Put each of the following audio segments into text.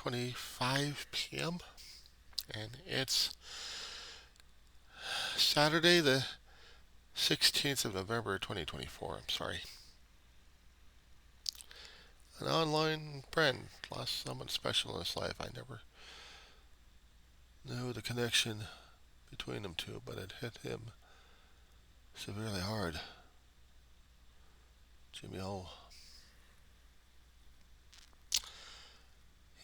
4:25 p.m. and it's Saturday the 16th of November 2024. I'm sorry. An online friend lost someone special in his life. I never knew the connection between them two, but it hit him severely hard. Jimmy O.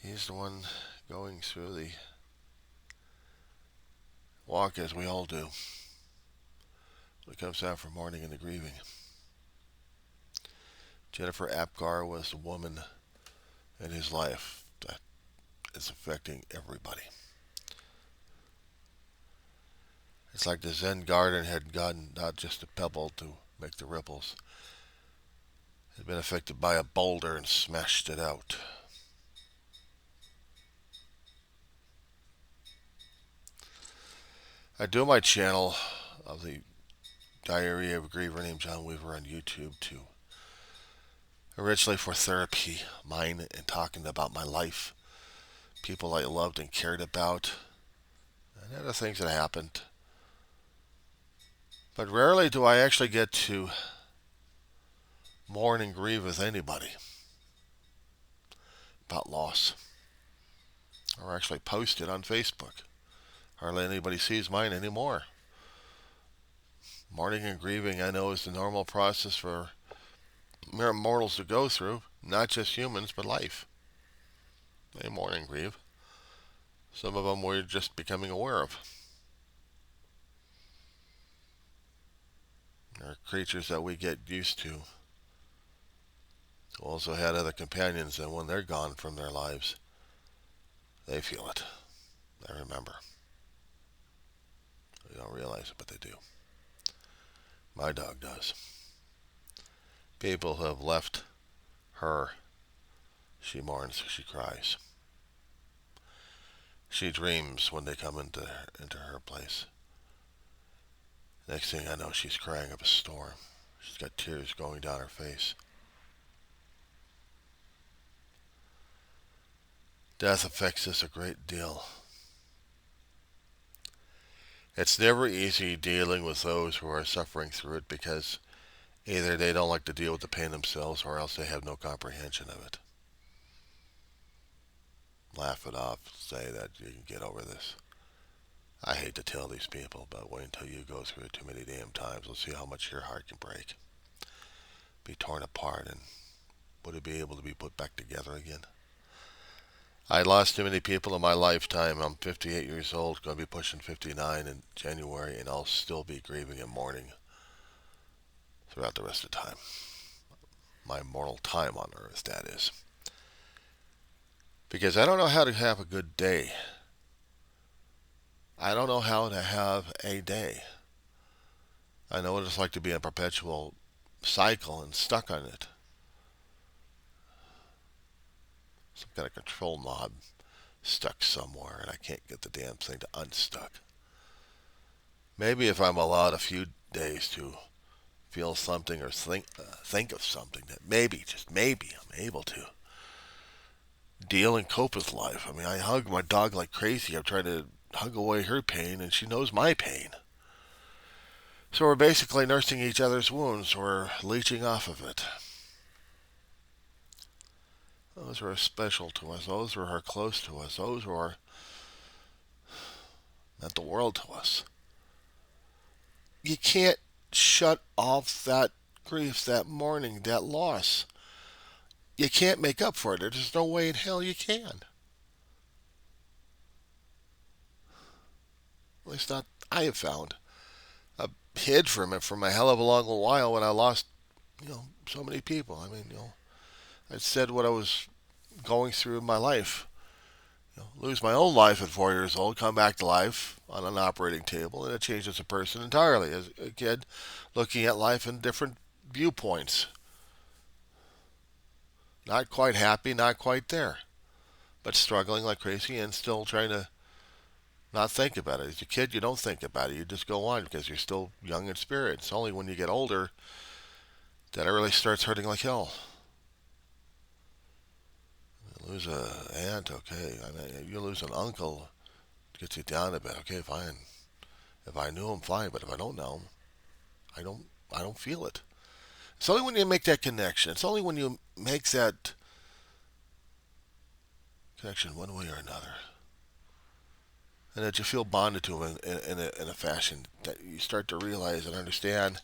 He's the one going through the walk as we all do. When it comes time for mourning and the grieving. Jennifer Apgar was the woman in his life that is affecting everybody. It's like the Zen garden had gotten not just a pebble to make the ripples. It had been affected by a boulder and smashed it out. I do my channel of the Diary of a Griever named John Weaver on YouTube too. Originally for therapy, mine, and talking about my life, people I loved and cared about, and other things that happened. But rarely do I actually get to mourn and grieve with anybody about loss, or actually post it on Facebook. Hardly anybody sees mine anymore. Mourning and grieving, I know, is the normal process for mere mortals to go through, not just humans, but life. They mourn and grieve. Some of them we're just becoming aware of. They're creatures that we get used to, who also had other companions, and when they're gone from their lives, they feel it. They remember. They don't realize it, but they do. My dog does. People who have left her, she mourns, she cries. She dreams when they come into her place. Next thing I know, she's crying up a storm. She's got tears going down her face. Death affects us a great deal. It's never easy dealing with those who are suffering through it because either they don't like to deal with the pain themselves or else they have no comprehension of it. Laugh it off, say that you can get over this. I hate to tell these people, but wait until you go through it too many damn times. Let's see how much your heart can break. Be torn apart, and would it be able to be put back together again? I lost too many people in my lifetime. I'm 58 years old, going to be pushing 59 in January, and I'll still be grieving and mourning throughout the rest of the time. My mortal time on earth, that is. Because I don't know how to have a good day. I don't know how to have a day. I know what it's like to be in a perpetual cycle and stuck on it. Some kind of control knob stuck somewhere, and I can't get the damn thing to unstuck. Maybe if I'm allowed a few days to feel something or think of something, that maybe, just maybe, I'm able to deal and cope with life. I mean, I hug my dog like crazy. I'm trying to hug away her pain, and she knows my pain. So we're basically nursing each other's wounds. We're leeching off of it. Those who are special to us, those who are close to us, those who are meant the world to us. You can't shut off that grief, that mourning, that loss. You can't make up for it. There's no way in hell you can. At least not I have found. I hid from it for a hell of a long while when I lost, so many people. I mean, I said what I was going through in my life. Lose my own life at 4 years old, come back to life on an operating table, and it changed as a person entirely. As a kid, looking at life in different viewpoints. Not quite happy, not quite there, but struggling like crazy and still trying to not think about it. As a kid, you don't think about it. You just go on because you're still young in spirit. It's only when you get older that it really starts hurting like hell. Lose a aunt, okay. I mean, you lose an uncle, gets you down a bit. Okay, fine. If I knew him, fine. But if I don't know him, I don't. I don't feel it. It's only when you make that connection. It's only when you make that connection one way or another, and that you feel bonded to him in a fashion that you start to realize and understand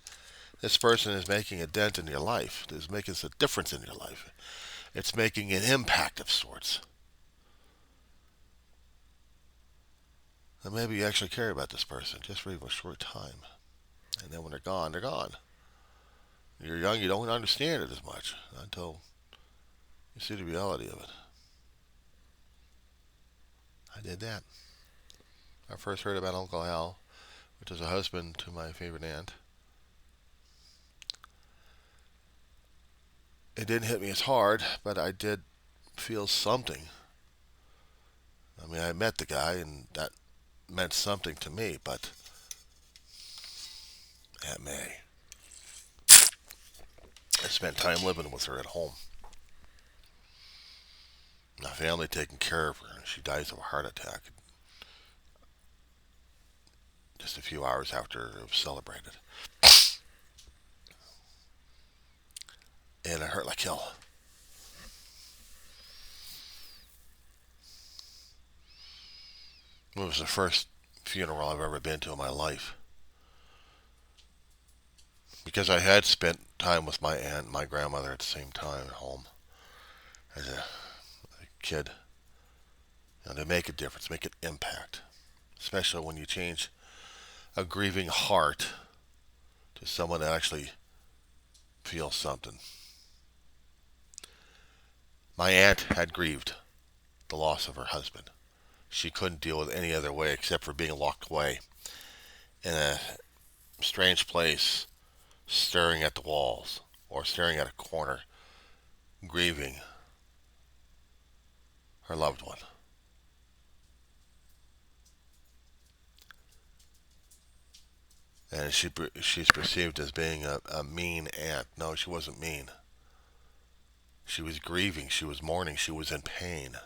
this person is making a dent in your life. Is making a difference in your life. It's making an impact of sorts. And maybe you actually care about this person just for even a short time. And then when they're gone, they're gone. You're young, you don't understand it as much until you see the reality of it. I did that. I first heard about Uncle Al, which is a husband to my favorite aunt. It didn't hit me as hard, but I did feel something. I mean, I met the guy, and that meant something to me, but Aunt May, I spent time living with her at home. My family taking care of her, and she dies of a heart attack just a few hours after it was celebrated. And it hurt like hell. It was the first funeral I've ever been to in my life. Because I had spent time with my aunt and my grandmother at the same time at home as a kid. And they make a difference, make an impact. Especially when you change a grieving heart to someone that actually feels something. My aunt had grieved the loss of her husband. She couldn't deal with any other way except for being locked away in a strange place, staring at the walls or staring at a corner, grieving her loved one. And she's perceived as being a mean aunt. No, she wasn't mean. She was grieving. She was mourning. She was in pain.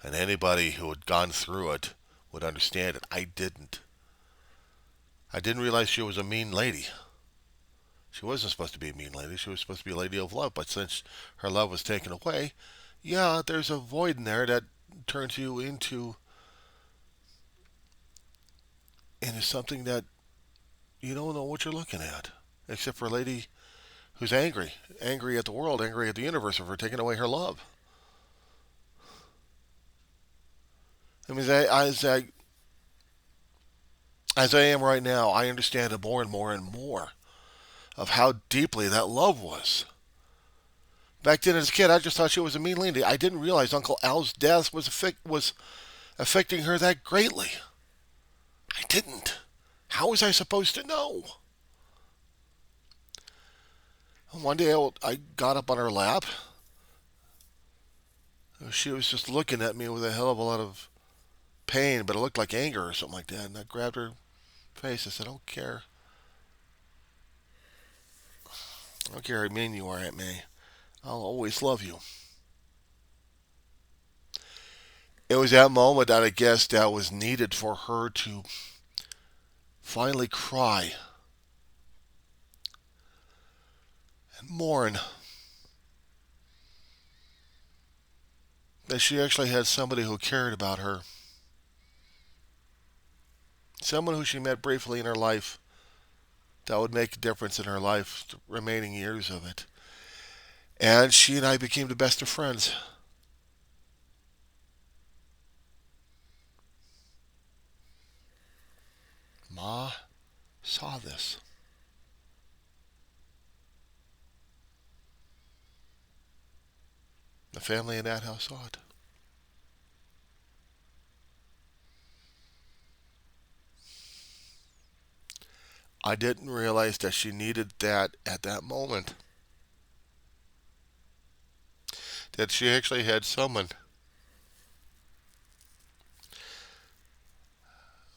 And anybody who had gone through it would understand it. I didn't. I didn't realize she was a mean lady. She wasn't supposed to be a mean lady. She was supposed to be a lady of love. But since her love was taken away, yeah, there's a void in there that turns you into something that you don't know what you're looking at. Except for a lady who's angry. Angry at the world, angry at the universe for taking away her love. I mean, as I am right now, I understand it more and more and more of how deeply that love was. Back then, as a kid, I just thought she was a mean lady. I didn't realize Uncle Al's death was affecting her that greatly. I didn't. How was I supposed to know? One day I got up on her lap. She was just looking at me with a hell of a lot of pain, but it looked like anger or something like that. And I grabbed her face. I said, I don't care how mean you are, Aunt May. I'll always love you. It was that moment that I guess that was needed for her to finally cry and mourn that she actually had somebody who cared about her. Someone who she met briefly in her life that would make a difference in her life, the remaining years of it. And she and I became the best of friends. Ma saw this. The family in that house saw it. I didn't realize that she needed that at that moment. That she actually had someone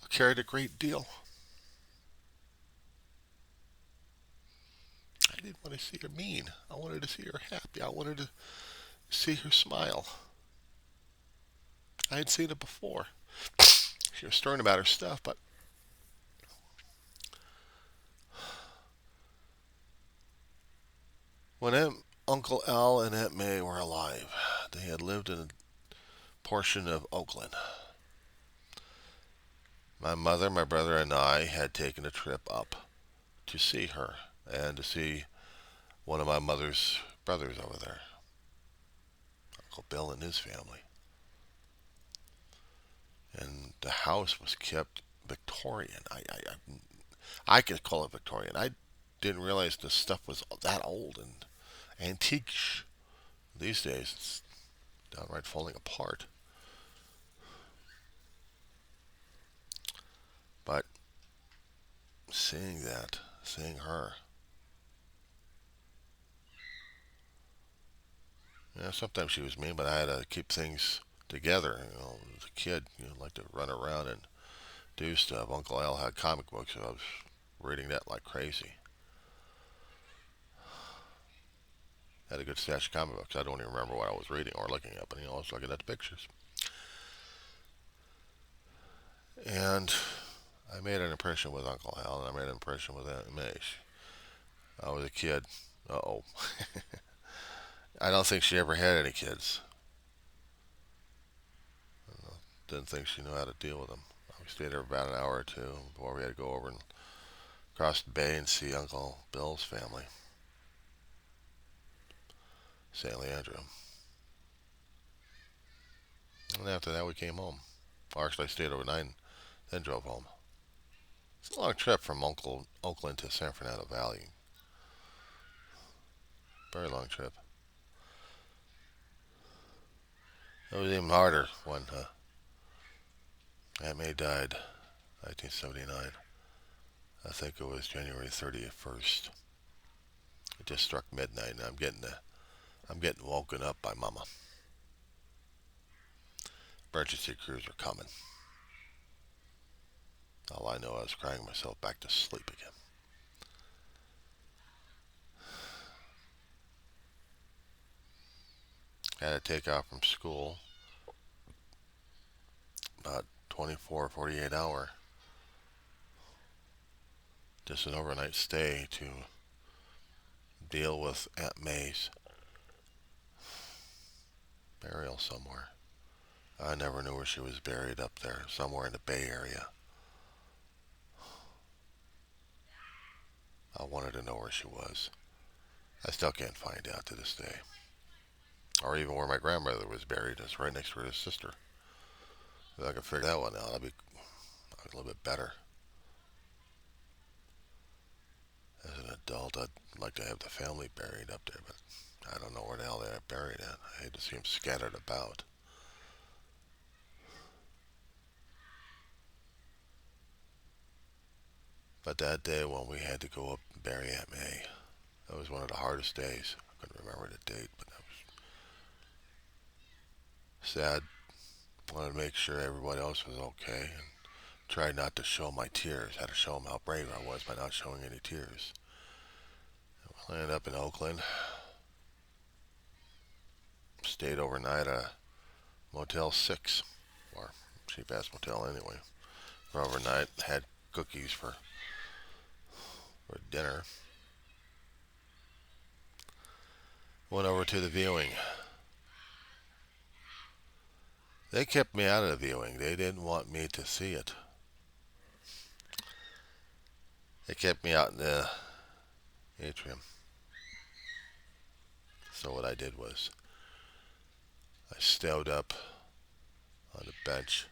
who cared a great deal. I didn't want to see her mean. I wanted to see her happy. I wanted to see her smile. I had seen it before. She was stern about her stuff, but when Uncle Al and Aunt May were alive, they had lived in a portion of Oakland. My mother, my brother, and I had taken a trip up to see her and to see one of my mother's brothers over there, Uncle Bill and his family. And the house was kept Victorian. I could call it Victorian. I didn't realize this stuff was that old and antique. These days, it's downright falling apart. But seeing that, seeing her, sometimes she was mean, but I had to keep things together. As a kid, like to run around and do stuff. Uncle Al had comic books, so I was reading that like crazy. Had a good stash of comic books. I don't even remember what I was reading or looking at, but I was looking at the pictures. And I made an impression with Uncle Al, and I made an impression with Aunt May. I was a kid. Uh-oh. I don't think she ever had any kids. Didn't think she knew how to deal with them. We stayed there about an hour or two before we had to go over and cross the bay and see Uncle Bill's family, St. Leandro. And after that, we came home. Or actually, I stayed overnight and then drove home. It's a long trip from Oakland to San Fernando Valley. Very long trip. It was even harder when Aunt May died, 1979. I think it was January 31st. It just struck midnight, and I'm getting woken up by Mama. Emergency crews were coming. All I know, I was crying myself back to sleep again. Had to take off from school about 24, 48 hour. Just an overnight stay to deal with Aunt May's burial somewhere. I never knew where she was buried up there, somewhere in the Bay Area. I wanted to know where she was. I still can't find out to this day. Or even where my grandmother was buried. It's right next to her sister. If I could figure that one out, that'd be a little bit better. As an adult, I'd like to have the family buried up there, but I don't know where the hell they're buried at. I hate to see them scattered about. But that day when we had to go up and bury Aunt May, that was one of the hardest days. I couldn't remember the date, but that was sad. Wanted to make sure everybody else was okay and tried not to show my tears. Had to show them how brave I was by not showing any tears. I ended up in Oakland. Stayed overnight at Motel 6, or cheap ass motel anyway. For overnight, had cookies for dinner. Went over to the viewing. They kept me out of the viewing. They didn't want me to see it. They kept me out in the atrium. So what I did was I stood up on the bench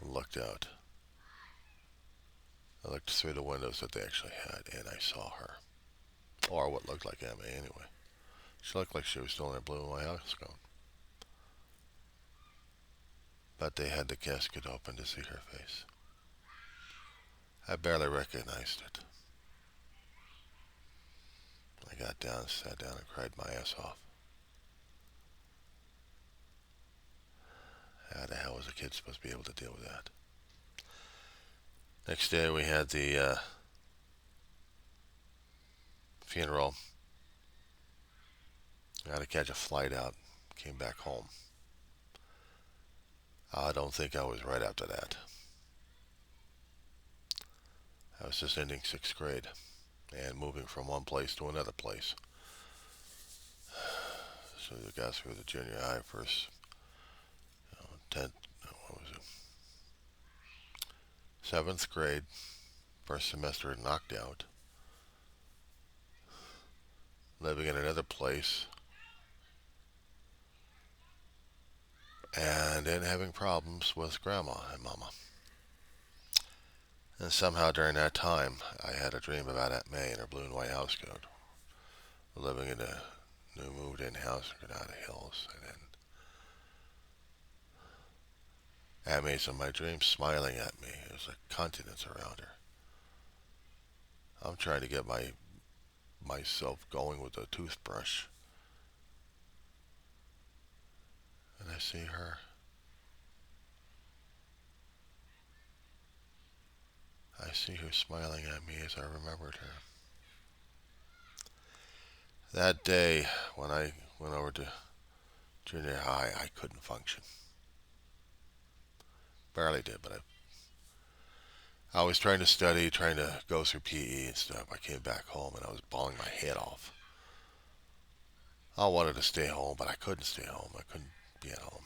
and looked out. I looked through the windows that they actually had, and I saw her. Or what looked like Emma anyway. She looked like she was still in her blue and white house gown. But they had the casket open to see her face. I barely recognized it. I got down, sat down, and cried my ass off. How the hell was a kid supposed to be able to deal with that? Next day we had the funeral. I had to catch a flight out. Came back home. I don't think I was right after that. I was just ending sixth grade and moving from one place to another place. So I got through the junior high first, 10th, what was it, seventh grade, first semester knocked out, living in another place, and then having problems with grandma and mama. And somehow during that time, I had a dream about Aunt May and her blue and white housecoat, living in a new moved-in house in Granada Hills, and then Aunt May's in my dreams smiling at me. There's a countenance around her. I'm trying to get myself going with a toothbrush, and I see her. I see her smiling at me as I remembered her. That day, when I went over to junior high, I couldn't function. Barely did, but I was trying to study, trying to go through PE and stuff. I came back home and I was bawling my head off. I wanted to stay home, but I couldn't stay home. I couldn't be at home.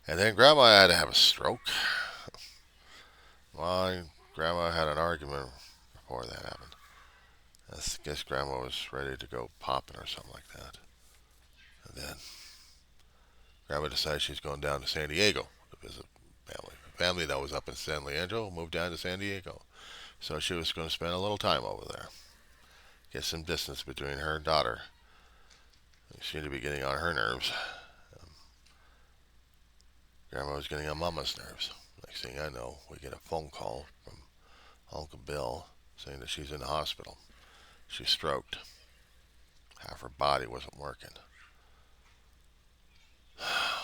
And then Grandma had to have a stroke. My Grandma had an argument before that happened. I guess Grandma was ready to go popping or something like that. And then Grandma decided she's going down to San Diego to visit family. Family that was up in San Leandro moved down to San Diego. So she was going to spend a little time over there. Get some distance between her and daughter. She seemed to be getting on her nerves. Grandma was getting on Mama's nerves. Next thing I know, we get a phone call from Uncle Bill saying that she's in the hospital. She stroked. Half her body wasn't working.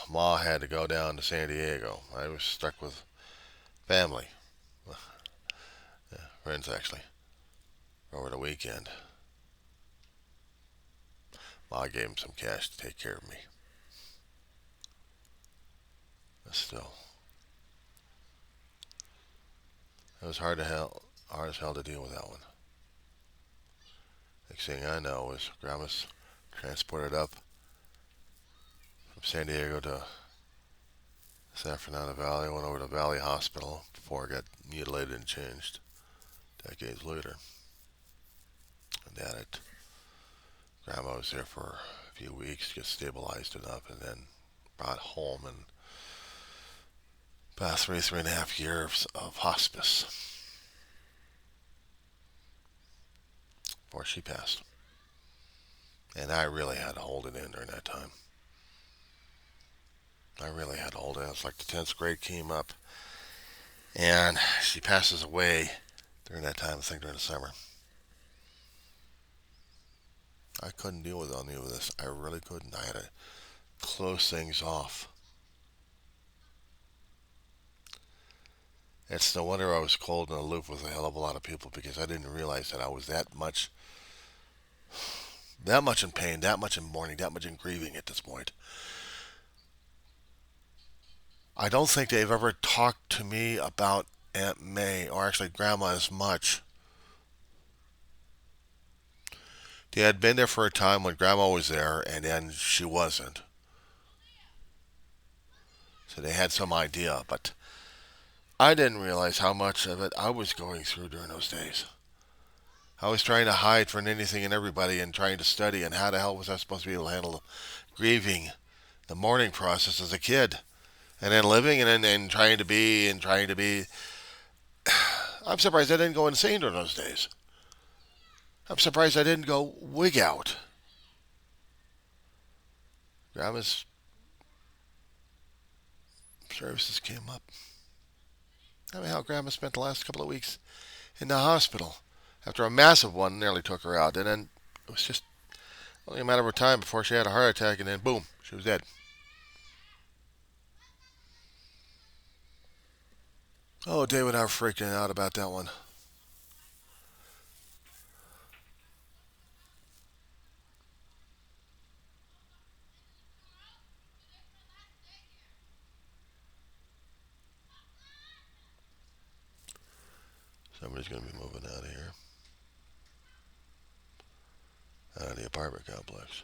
Ma had to go down to San Diego. I was stuck with family. Yeah, friends, actually, over the weekend. Ma gave him some cash to take care of me. But still, it was hard as hell to deal with that one. Next thing I know is Grandma's transported up from San Diego to San Fernando Valley. I went over to Valley Hospital before I got mutilated and changed decades later. And that it, Grandma was there for a few weeks to get stabilized enough, and then brought home and about 3.5 years of hospice before she passed. And I really had to hold it in during that time. I really had to hold it in. It's like the 10th grade came up, and she passes away during that time, I think during the summer. I couldn't deal with any of this. I really couldn't. I had to close things off. It's no wonder I was cold and aloof with a hell of a lot of people because I didn't realize that I was that much in pain, that much in mourning, that much in grieving at this point. I don't think they've ever talked to me about Aunt May or actually Grandma as much. They had been there for a time when Grandma was there and then she wasn't. So they had some idea, but I didn't realize how much of it I was going through during those days. I was trying to hide from anything and everybody and trying to study, and how the hell was I supposed to be able to handle grieving, the mourning process as a kid? And then living and trying to be and trying to be. I'm surprised I didn't go insane during those days. I'm surprised I didn't go wig out. Grandma's services came up. I mean, how Grandma spent the last couple of weeks in the hospital after a massive one nearly took her out. And then it was just only a matter of time before she had a heart attack, and then boom, she was dead. Oh, David, I was freaking out about that one. Somebody's going to be moving out of here, out of the apartment complex.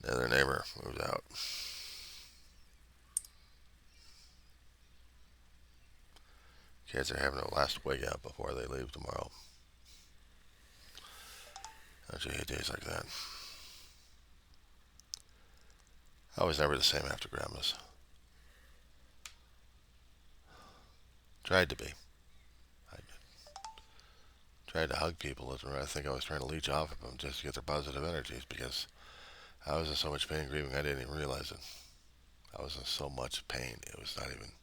Another neighbor moves out. Kids are having their last wig out before they leave tomorrow. Don't you hate days like that? I was never the same after Grandma's. Tried to be. I tried to hug people. I think I was trying to leech off of them just to get their positive energies because I was in so much pain grieving I didn't even realize it. I was in so much pain. It was not even...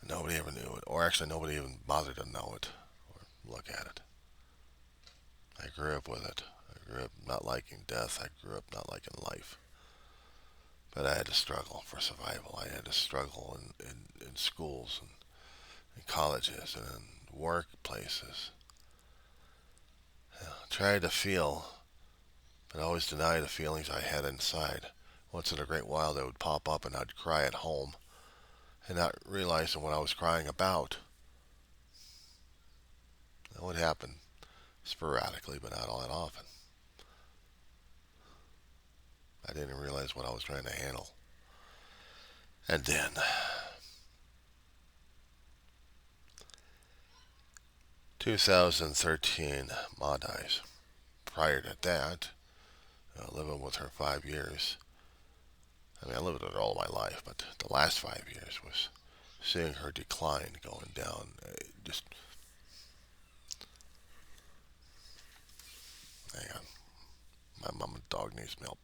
Nobody ever knew it. Or actually nobody even bothered to know it or look at it. I grew up with it. I grew up not liking death. I grew up not liking life. But I had to struggle for survival. I had to struggle in schools and in colleges and in workplaces. Tried to feel, but always denied the feelings I had inside. Once in a great while they would pop up and I'd cry at home and not realizing what I was crying about. That would happen sporadically, but not all that often. I didn't realize what I was trying to handle. And then, 2013, Ma dies. Prior to that, living with her 5 years. I mean, I lived with her all my life, but the last 5 years was seeing her decline going down. Just, hang on. My mama's dog needs milk.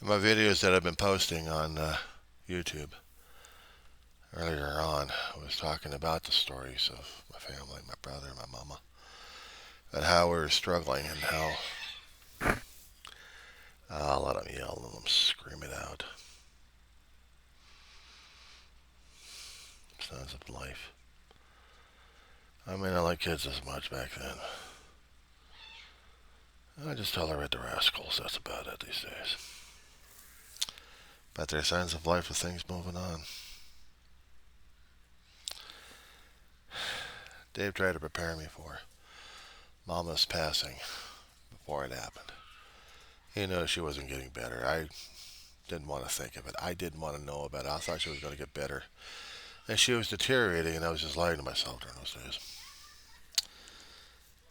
In my videos that I've been posting on YouTube earlier on, I was talking about the stories of my family, my brother, my mama, and how we were struggling and how I'll let them yell and let them scream it out. Sounds of life. I mean, I like kids as much back then. I just tolerate the rascals. That's about it these days. But there are signs of life with things moving on. Dave tried to prepare me for Mama's passing before it happened. He knew she wasn't getting better. I didn't want to think of it. I didn't want to know about it. I thought she was going to get better. And she was deteriorating, and I was just lying to myself during those days.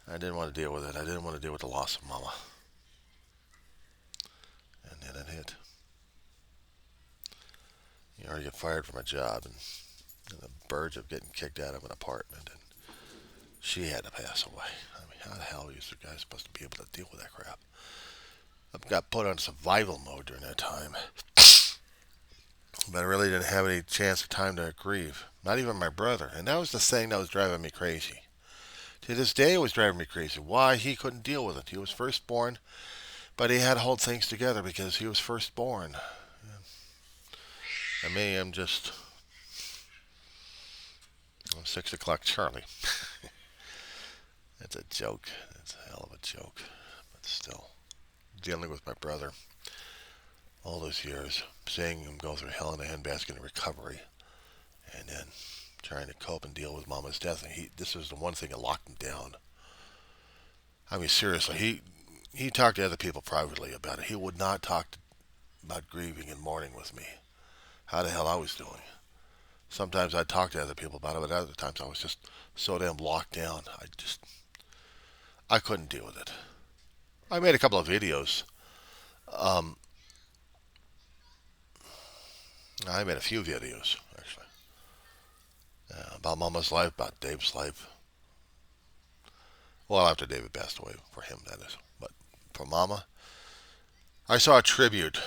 I didn't want to deal with it. I didn't want to deal with the loss of Mama. And then it hit. You already get fired from a job and the verge of getting kicked out of an apartment, and she had to pass away. I mean, how the hell is the guy supposed to be able to deal with that crap? I got put on survival mode during that time. But I really didn't have any chance or time to grieve. Not even my brother. And that was the thing that was driving me crazy. To this day, it was driving me crazy. Why? He couldn't deal with it. He was firstborn, but he had to hold things together because he was firstborn. And me, I'm 6 o'clock Charlie. It's a joke. It's a hell of a joke. But still, dealing with my brother all those years, seeing him go through hell in a handbasket in recovery, and then trying to cope and deal with Mama's death. And this was the one thing that locked him down. I mean, seriously, he talked to other people privately about it. He would not talk about grieving and mourning with me. How the hell I was doing. Sometimes I'd talk to other people about it, but other times I was just so damn locked down. I couldn't deal with it. I made a couple of videos. I made a few videos, actually, about Mama's life, about Dave's life. Well, after David passed away, for him, that is. But for Mama, I saw a tribute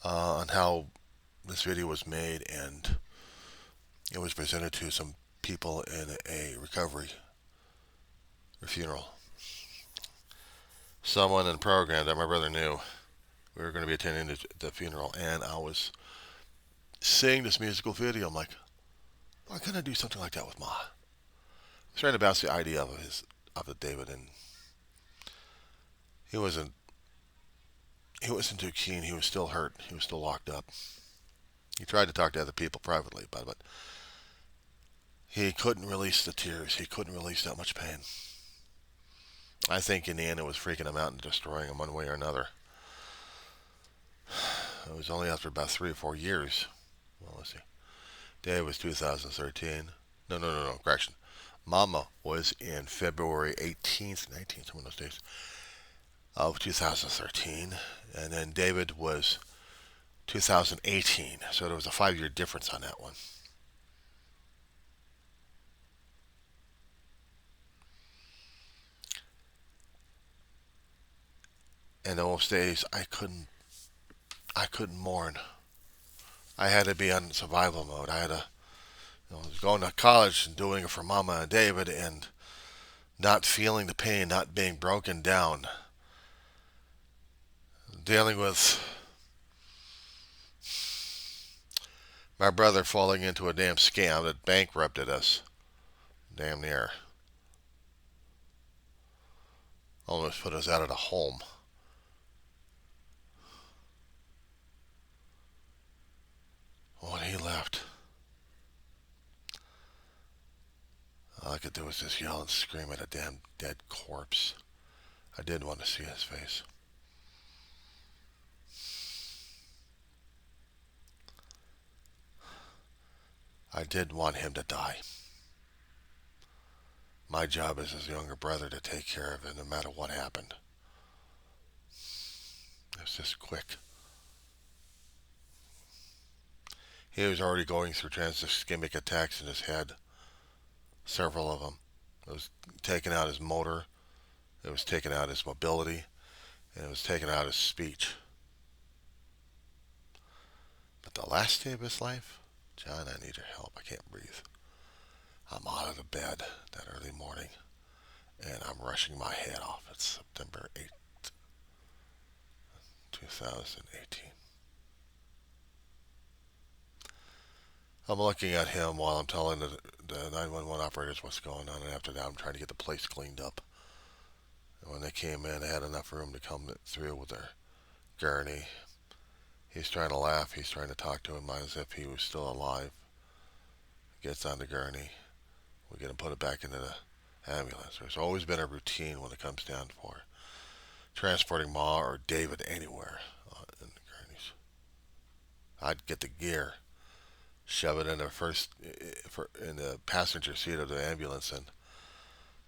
on how this video was made, and it was presented to some people in a recovery funeral. Someone in the program that my brother knew, we were going to be attending the funeral, and I was seeing this musical video. I'm like, why can't I do something like that with Ma? I was trying to bounce the idea of the David, and He wasn't. He wasn't too keen. He was still hurt. He was still locked up. He tried to talk to other people privately about it, but he couldn't release the tears. He couldn't release that much pain. I think in the end it was freaking him out and destroying him one way or another. It was only after about 3 or 4 years. Well, let's see. Day was 2013. No. Correction. Mama was in February 18th, 19th, one of those days of 2013, and then David was 2018. So there was a 5 year difference on that one. And those days I couldn't mourn. I had to be on survival mode. I had to, was going to college and doing it for Mama and David, and not feeling the pain, not being broken down, dealing with my brother falling into a damn scam that bankrupted us, damn near, almost put us out of the home. When he left, all I could do was just yell and scream at a damn dead corpse. I did want to see his face. I did want him to die. My job as his younger brother to take care of him no matter what happened. It was just quick. He was already going through ischemic attacks in his head. Several of them. It was taking out his motor. It was taking out his mobility. And it was taking out his speech. But the last day of his life, John, I need your help. I can't breathe. I'm out of the bed that early morning, and I'm rushing my head off. It's September 8th, 2018. I'm looking at him while I'm telling the 911 operators what's going on, and after that I'm trying to get the place cleaned up. And when they came in, they had enough room to come through with their gurney. He's trying to laugh. He's trying to talk to him as if he was still alive. Gets on the gurney. We get him put it back into the ambulance. There's always been a routine when it comes down for transporting Ma or David anywhere in the gurneys. I'd get the gear, shove it in the passenger seat of the ambulance, and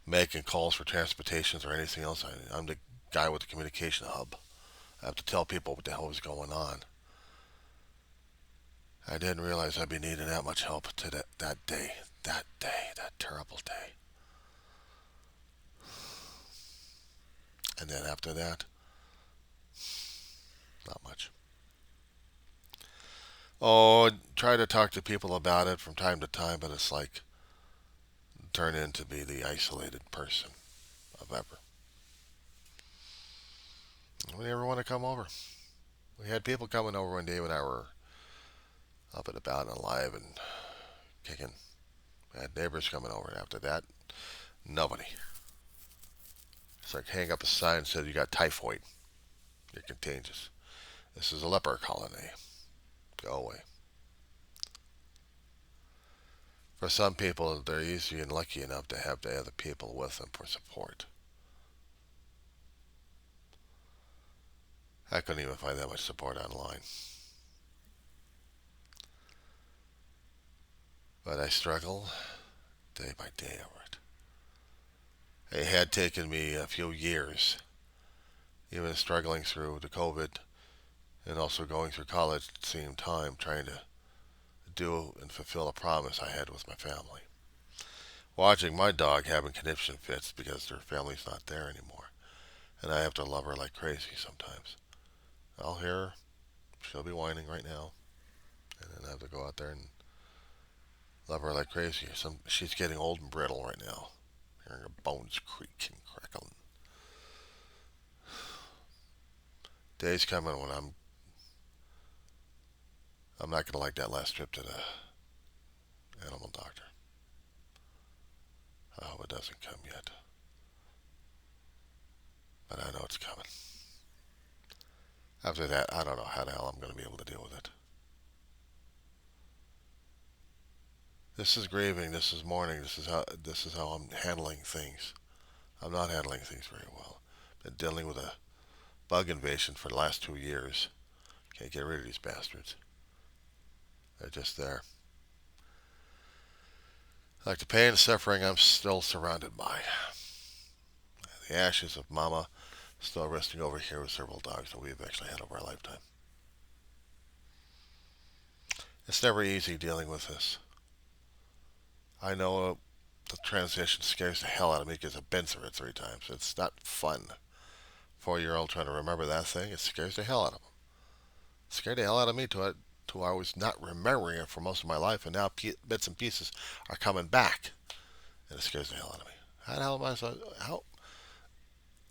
making calls for transportations or anything else. I'm the guy with the communication hub. I have to tell people what the hell was going on. I didn't realize I'd be needing that much help to that day, that terrible day. And then after that, not much. Oh, try to talk to people about it from time to time, but it's like turn into be the isolated person of ever. We never want to come over. We had people coming over when Dave and I were up and about and alive and kicking. We had neighbors coming over. After that, nobody. It's like hang up a sign that said you got typhoid. You're contagious. This is a leper colony. Go away. For some people, they're easy and lucky enough to have the other people with them for support. I couldn't even find that much support online. But I struggle day by day over it. It had taken me a few years, even struggling through the COVID and also going through college at the same time, trying to do and fulfill a promise I had with my family. Watching my dog having conniption fits because their family's not there anymore. And I have to love her like crazy sometimes. I'll hear her. She'll be whining right now. And then I have to go out there and love her like crazy. She's getting old and brittle right now. Hearing her bones creak and crackling. Days coming when I'm not going to like that last trip to the animal doctor. I hope it doesn't come yet. but I know it's coming. After that, I don't know how the hell I'm going to be able to deal with it. This is grieving. This is mourning. This is how I'm handling things. I'm not handling things very well. Been dealing with a bug invasion for the last 2 years. Can't get rid of these bastards. They're just there. Like the pain and suffering I'm still surrounded by. The ashes of Mama still resting over here with several dogs that we've actually had over our lifetime. It's never easy dealing with this. I know the transition scares the hell out of me because I've been through it 3 times. It's not fun. 4-year-old trying to remember that thing, it scares the hell out of them. It scared the hell out of me to I was not remembering it for most of my life, and now bits and pieces are coming back, and it scares the hell out of me. How the hell am I so? How?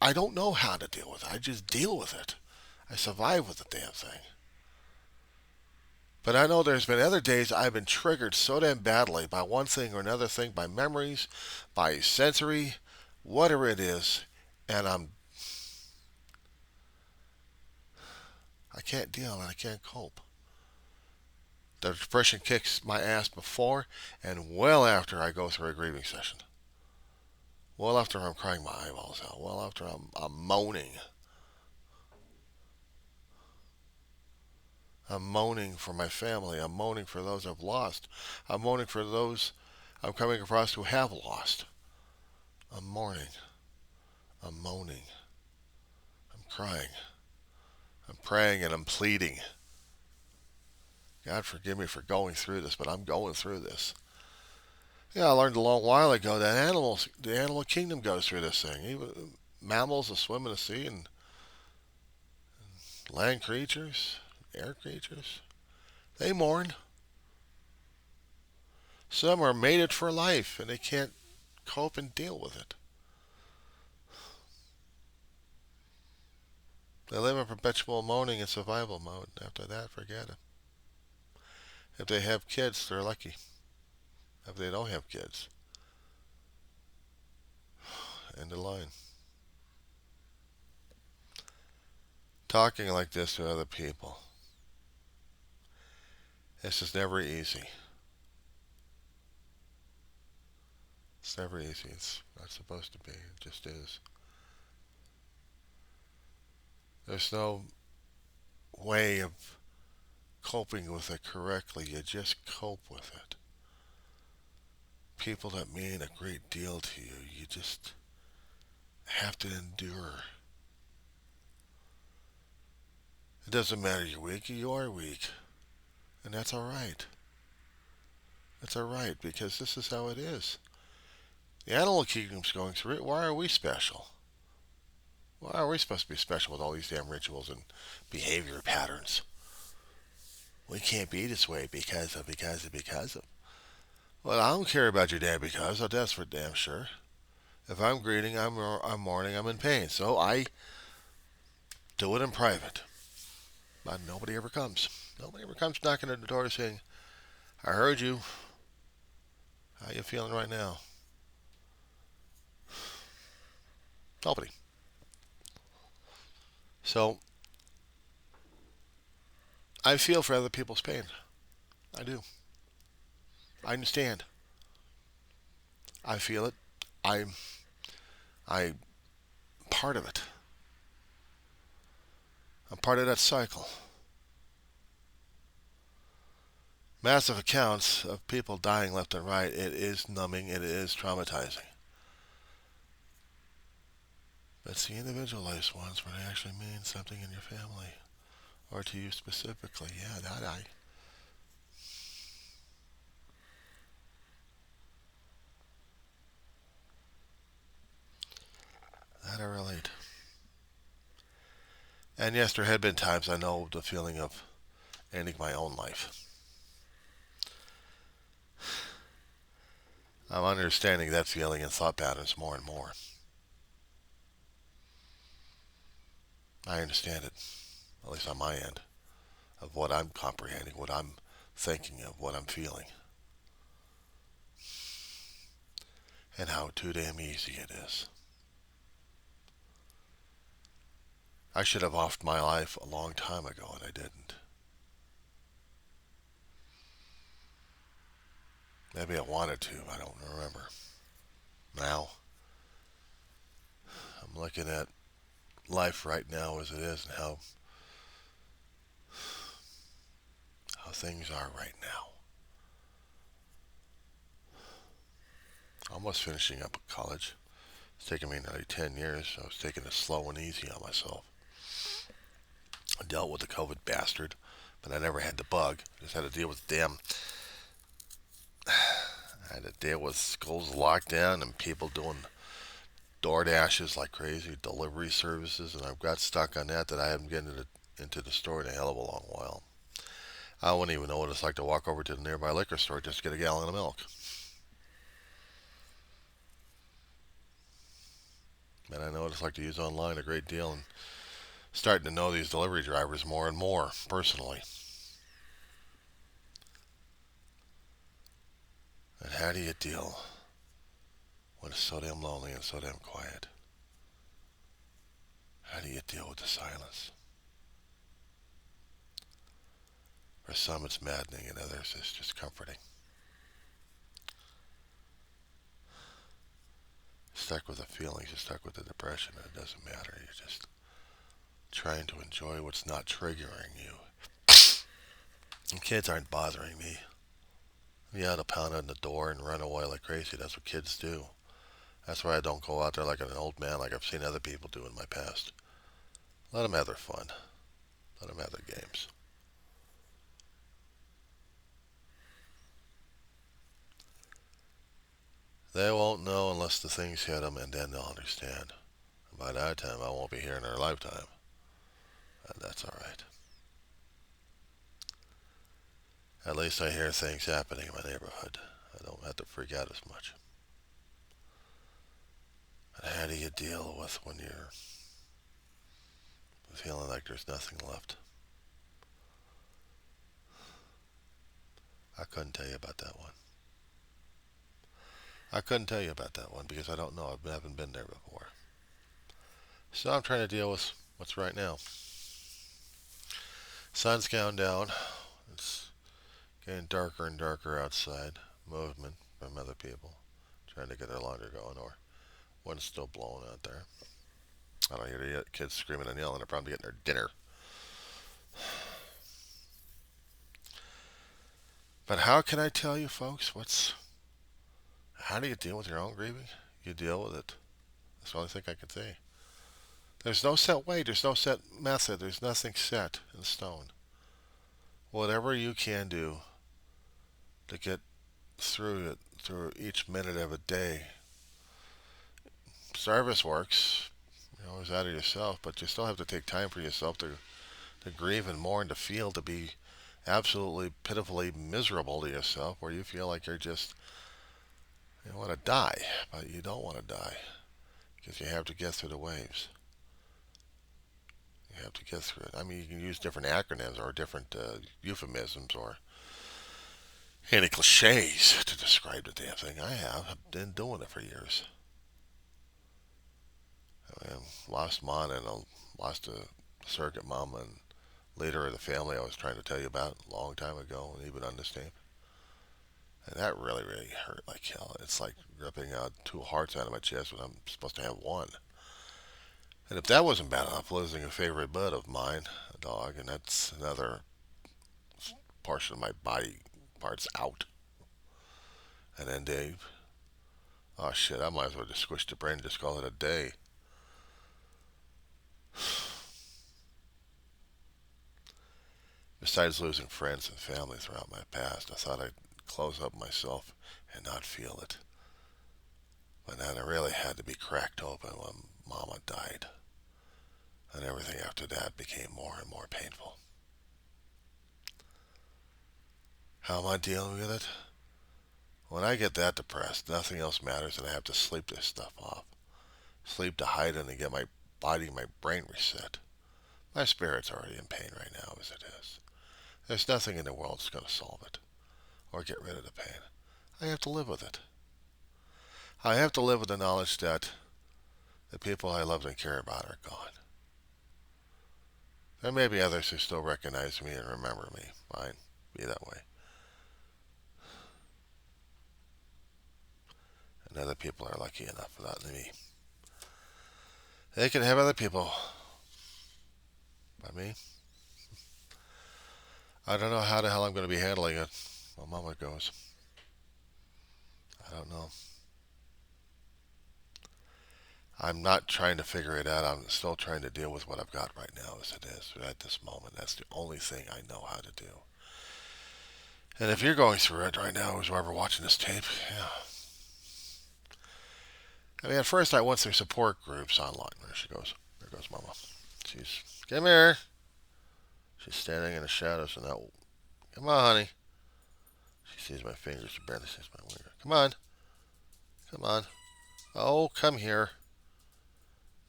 I don't know how to deal with it. I just deal with it. I survive with the damn thing. But I know there's been other days I've been triggered so damn badly by one thing or another thing, by memories, by sensory, whatever it is, and I can't deal and I can't cope. The depression kicks my ass before and well after I go through a grieving session. Well after I'm crying my eyeballs out. Well after I'm moaning. I'm moaning for my family. I'm moaning for those I've lost. I'm moaning for those I'm coming across who have lost. I'm mourning. I'm moaning. I'm crying. I'm praying and I'm pleading. God forgive me for going through this, but I'm going through this. Yeah, I learned a long while ago that the animal kingdom goes through this thing. Even mammals that swim in the sea and land creatures, air creatures, they mourn. Some are mated for life and they can't cope and deal with it. They live in perpetual moaning and survival mode. After that, forget it. If they have kids, they're lucky. If they don't have kids, end the line. Talking like this to other people. This is never easy. It's never easy. It's not supposed to be. It just is. There's no way of coping with it correctly. You just cope with it. People that mean a great deal to you, you just have to endure. It doesn't matter you're weak, you are weak. And that's alright. That's alright because this is how it is. The animal kingdom's going through it. Why are we special? Why are we supposed to be special with all these damn rituals and behavior patterns? We can't be this way because of. Well, I don't care about your damn because. That's for damn sure. If I'm grieving, I'm mourning, I'm in pain. So I do it in private. But nobody ever comes. Nobody ever comes knocking at the door saying, I heard you. How you feeling right now? Nobody. So I feel for other people's pain. I do. I understand. I feel it. I'm part of it. I'm part of that cycle. Massive accounts of people dying left and right. It is numbing. It is traumatizing. But it's the individualized ones where they actually mean something in your family or to you specifically. Yeah, that I relate. And yes, there had been times I know the feeling of ending my own life. I'm understanding that feeling and thought patterns more and more. I understand it, at least on my end, of what I'm comprehending, what I'm thinking of, what I'm feeling, and how too damn easy it is. I should have offed my life a long time ago, and I didn't. Maybe I wanted to. I don't remember. Now, I'm looking at life right now as it is and how things are right now. Almost finishing up college. It's taken me nearly 10 years, so I was taking it slow and easy on myself. I dealt with the COVID bastard, but I never had the bug. Just had to deal with the damn. I had to deal with schools locked down and people doing door dashes like crazy, delivery services, and I've got stuck on that I haven't gotten into the store in a hell of a long while. I wouldn't even know what it's like to walk over to the nearby liquor store just to get a gallon of milk. And I know what it's like to use online a great deal and starting to know these delivery drivers more and more personally. And how do you deal when it's so damn lonely and so damn quiet? How do you deal with the silence? For some it's maddening and others it's just comforting. Stuck with the feelings, you're stuck with the depression, and it doesn't matter. You're just trying to enjoy what's not triggering you. And kids aren't bothering me. Yeah, they'll pound on the door and run away like crazy. That's what kids do. That's why I don't go out there like an old man like I've seen other people do in my past. Let them have their fun. Let them have their games. They won't know unless the things hit them, and then they'll understand. And by that time, I won't be here in their lifetime. And that's alright. At least I hear things happening in my neighborhood. I don't have to freak out as much. And how do you deal with when you're feeling like there's nothing left? I couldn't tell you about that one. I couldn't tell you about that one because I don't know. I haven't been there before. So I'm trying to deal with what's right now. Sun's going down. It's getting darker and darker outside. Movement from other people trying to get their laundry going, or wind's still blowing out there. I don't hear the kids screaming and yelling. They're probably getting their dinner. But how can I tell you, folks, how do you deal with your own grieving? You deal with it. That's the only thing I can say. There's no set way. There's no set method. There's nothing set in stone. Whatever you can do to get through it, through each minute of a day. Service works. You're always out of yourself, but you still have to take time for yourself to grieve and mourn, to feel, to be absolutely pitifully miserable to yourself, where you feel like you want to die, but you don't want to die because you have to get through the waves. You have to get through it. I mean, you can use different acronyms or different euphemisms or any cliches to describe the damn thing. I've been doing it for years. I lost mom and lost a surrogate mom and leader of the family I was trying to tell you about a long time ago, and even understand. And that really, really hurt like hell. It's like ripping out two hearts out of my chest when I'm supposed to have one. And if that wasn't bad enough, losing a favorite bud of mine, a dog, and that's another portion of my body parts out. And then Dave, oh shit, I might as well just squish the brain and just call it a day. Besides losing friends and family throughout my past, I thought I'd close up myself and not feel it. But then it really had to be cracked open when Mama died. And everything after that became more and more painful. How am I dealing with it? When I get that depressed, nothing else matters and I have to sleep this stuff off. Sleep to hide it and get my body, my brain reset. My spirit's already in pain right now as it is. There's nothing in the world that's going to solve it or get rid of the pain. I have to live with it. I have to live with the knowledge that the people I loved and care about are gone. There may be others who still recognize me and remember me. Fine, be that way. And other people are lucky enough, not me. They can have other people, but me, I don't know how the hell I'm going to be handling it. My mama goes. I don't know. I'm not trying to figure it out. I'm still trying to deal with what I've got right now as it is at this moment. That's the only thing I know how to do. And if you're going through it right now, whoever watching this tape, yeah. I mean, at first I went through support groups online. There she goes. There goes Mama. She's, come here. She's standing in the shadows and that. Come on, honey. She sees my fingers. She barely sees my finger. Come on. Come on. Oh, come here.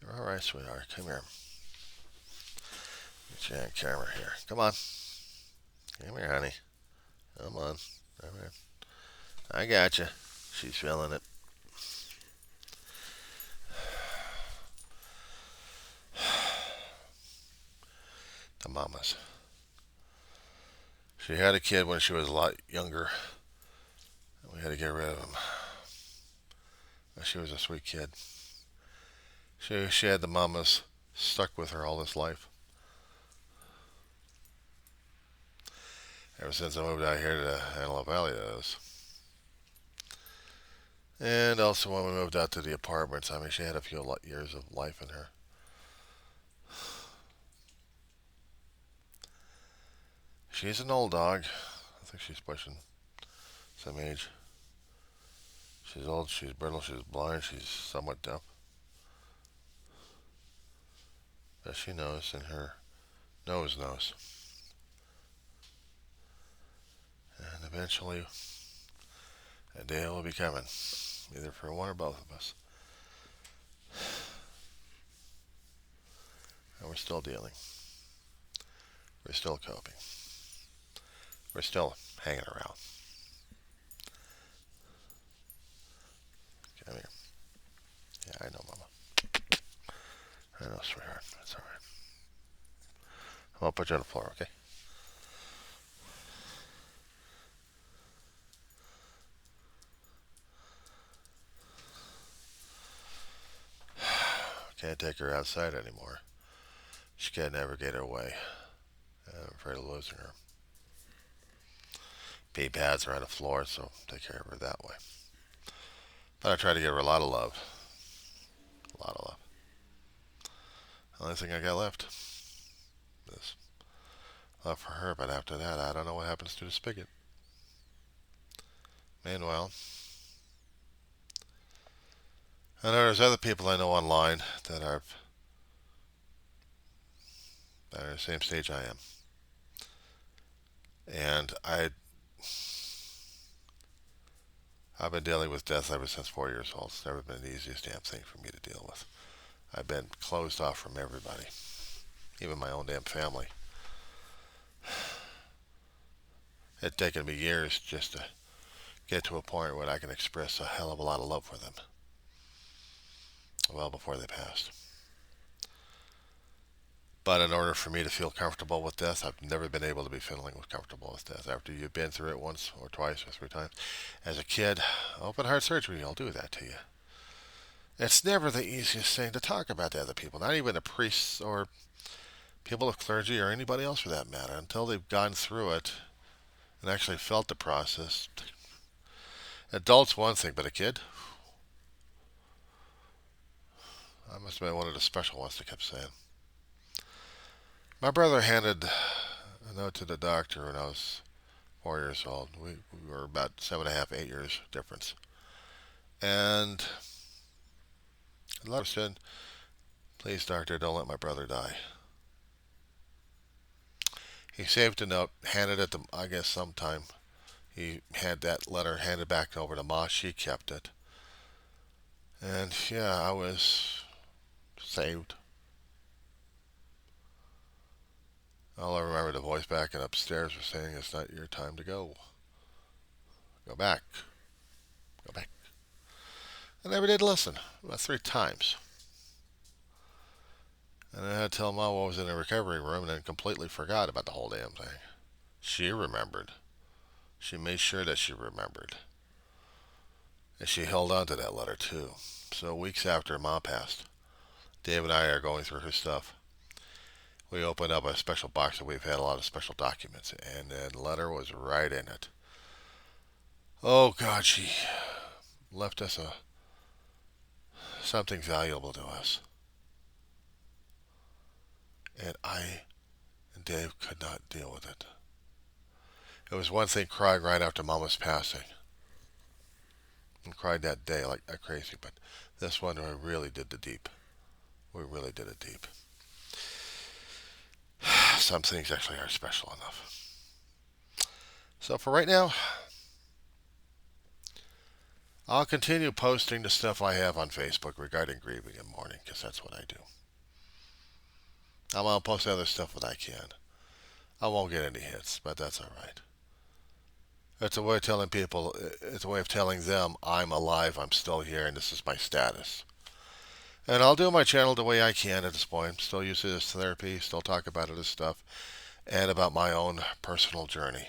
You're all right, sweetheart. Come here. Get you on camera here. Come on. Come here, honey. Come on. Come here. I got you. She's feeling it. The mamas. She had a kid when she was a lot younger. We had to get rid of him. But she was a sweet kid. She had the mamas stuck with her all this life. Ever since I moved out here to Antelope Valley, that is. And also when we moved out to the apartments, I mean, she had a few years of life in her. She's an old dog. I think she's pushing some age. She's old, she's brittle, she's blind, she's somewhat deaf. But she knows, and her nose knows. And eventually, a day will be coming, either for one or both of us. And we're still dealing. We're still coping. We're still hanging around. Come here. Yeah, I know, Mama. I know, sweetheart. That's all right. I'm going to put you on the floor, okay? Can't take her outside anymore. She can't navigate her way. I'm afraid of losing her. Pee pads are on the floor, so take care of her that way. But I try to give her a lot of love. A lot of love. The only thing I got left is love for her, but after that, I don't know what happens to the spigot. Meanwhile, I know there's other people I know online that are the same stage I am. And I've been dealing with death ever since 4 years old. It's never been the easiest damn thing for me to deal with. I've been closed off from everybody, even my own damn family. It's taken me years just to get to a point where I can express a hell of a lot of love for them. Well before they passed. But in order for me to feel comfortable with death, I've never been able to be feeling comfortable with death. After you've been through it once or twice or 3 times. As a kid, open heart surgery will do that to you. It's never the easiest thing to talk about to other people, not even the priests or people of clergy or anybody else for that matter, until they've gone through it and actually felt the process. Adults, one thing, but a kid? I must have been one of the special ones they kept saying. My brother handed a note to the doctor when I was 4 years old. We were about 7.5, 8 years difference. And the doctor said, please, doctor, don't let my brother die. He saved a note, handed it to, I guess, sometime. He had that letter handed back over to Ma. She kept it. And yeah, I was saved. All I remember, the voice back and upstairs was saying, it's not your time to go. Go back. Go back. I never did listen. About 3 times. And I had to tell Mom I was in the recovery room and then completely forgot about the whole damn thing. She remembered. She made sure that she remembered. And she held on to that letter too. So weeks after Mom passed, Dave and I are going through her stuff. We opened up a special box that we've had a lot of special documents, and that letter was right in it. Oh God, she left us something valuable to us. And I and Dave could not deal with it. It was one thing crying right after Mama's passing, and cried that day like crazy, but this one we really did the deep. We really did it deep. Some things actually are special enough. So for right now, I'll continue posting the stuff I have on Facebook regarding grieving and mourning, because that's what I do. I'll post other stuff that I can. I won't get any hits, but that's all right. It's a way of telling people, it's a way of telling them I'm alive, I'm still here, and this is my status. And I'll do my channel the way I can at this point. Still use it as therapy, still talk about it as stuff, and about my own personal journey.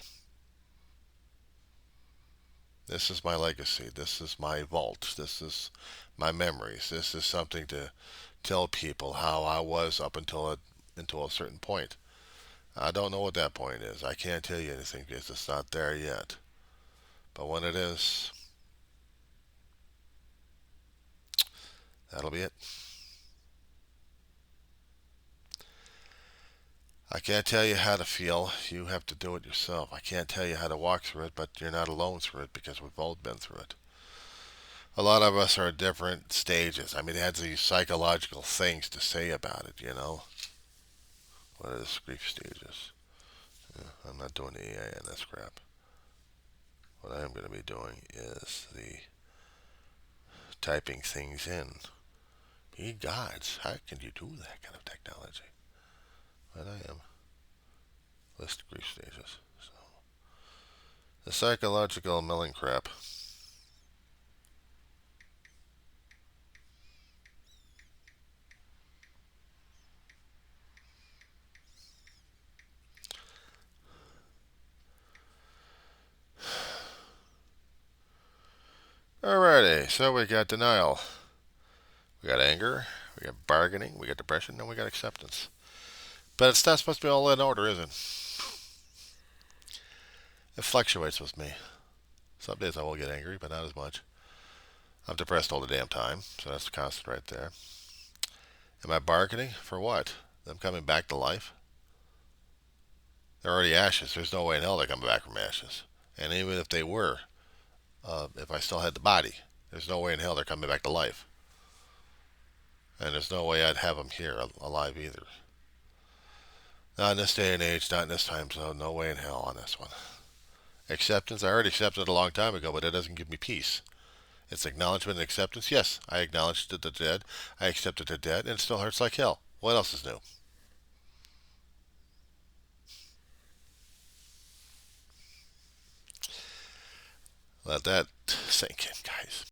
This is my legacy. This is my vault. This is my memories. This is something to tell people how I was up until a certain point. I don't know what that point is. I can't tell you anything because it's not there yet. But when it is, that'll be it. I can't tell you how to feel. You have to do it yourself. I can't tell you how to walk through it, but you're not alone through it because we've all been through it. A lot of us are at different stages. I mean, it has these psychological things to say about it, you know. What are the grief stages? Yeah, I'm not doing the EA and this crap. What I am going to be doing is the typing things in. Ye gods, how can you do that kind of technology? But I am. List grief stages. So, the psychological milling crap. Alrighty, so we got denial, we got anger, we got bargaining, we got depression, and we got acceptance. But it's not supposed to be all in order, is it? It fluctuates with me. Some days I will get angry, but not as much. I'm depressed all the damn time, so that's constant right there. Am I bargaining? For what? Them coming back to life? They're already ashes. There's no way in hell they're coming back from ashes. And even if they were, if I still had the body, there's no way in hell they're coming back to life. And there's no way I'd have them here alive either. Not in this day and age, not in this time zone. No way in hell on this one. Acceptance, I already accepted it a long time ago, but it doesn't give me peace. It's acknowledgement and acceptance. Yes, I acknowledged the dead. I accepted the dead, and it still hurts like hell. What else is new? Let that sink in, guys.